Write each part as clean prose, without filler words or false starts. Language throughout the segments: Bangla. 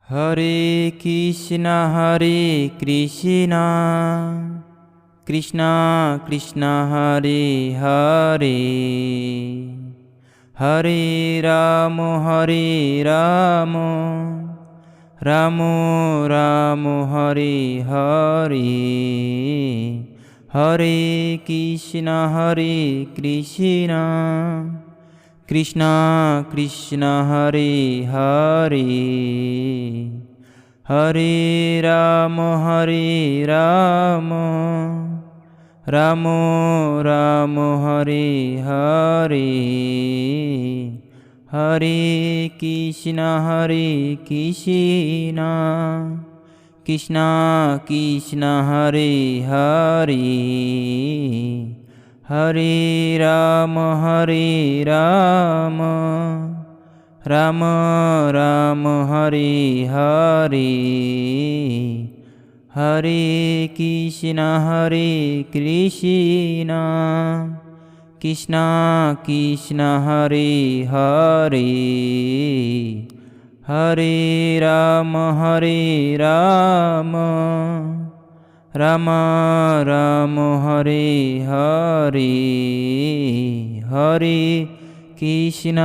হরে কৃষ্ণ কৃষ্ণ কৃষ্ণ হরে হরে, হরে রাম রাম রাম হরে হরে, হরে কৃষ্ণ কৃষ্ণ কৃষ্ণ কৃষ্ণ হরে হরে, হরে রাম রাম রাম হরে হরে, হরে কৃষ্ণ কৃষ্ণ কৃষ্ণ কৃষ্ণ হরে হরে, হরে রাম রাম রাম হরে হরে, হরে কৃষ্ণ কৃষ্ণ কৃষ্ণ কৃষ্ণ হরে হরে, হরে রাম রাম রাম হরে হরে, হরে কৃষ্ণ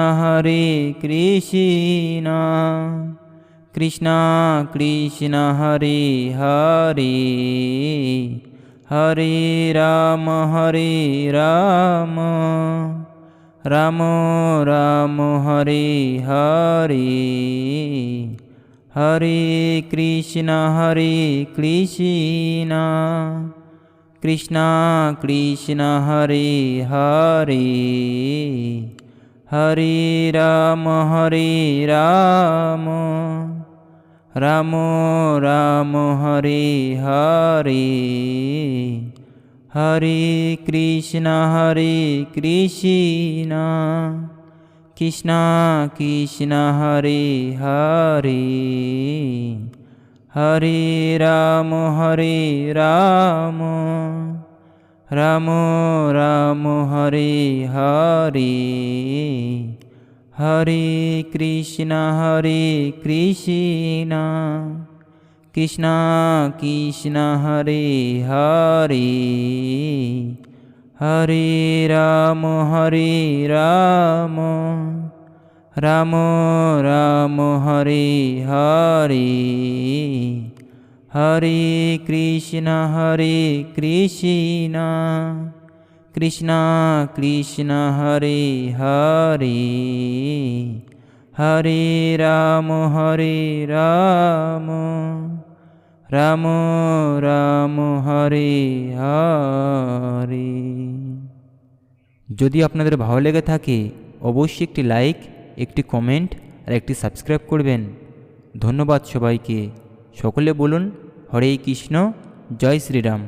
কৃষ্ণ কৃষ্ণ কৃষ্ণ হরে হরে, হরে রাম রাম রাম হরে হরে, হরে কৃষ্ণ কৃষ্ণ কৃষ্ণ কৃষ্ণ হরে হরে, হরে রাম রাম রাম হরে হরে, হরে কৃষ্ণ কৃষ্ণ কৃষ্ণ কৃষ্ণ হরে হরে, হরে রাম রাম রাম হরে হরে, হরে কৃষ্ণ কৃষ্ণ কৃষ্ণ কৃষ্ণ হরে হরে, হরে রাম রাম রাম হরে হরে, হরে কৃষ্ণ কৃষ্ণ কৃষ্ণ কৃষ্ণ হরে হরে, হরে রাম রাম রাম হরে হরে। যদি আপনাদের ভালো লেগে থাকে অবশ্যই একটি লাইক, একটি কমেন্ট আর একটি সাবস্ক্রাইব করবেন। ধন্যবাদ সবাইকে। সকলে বলুন হরে কৃষ্ণ, জয় শ্রীরাম।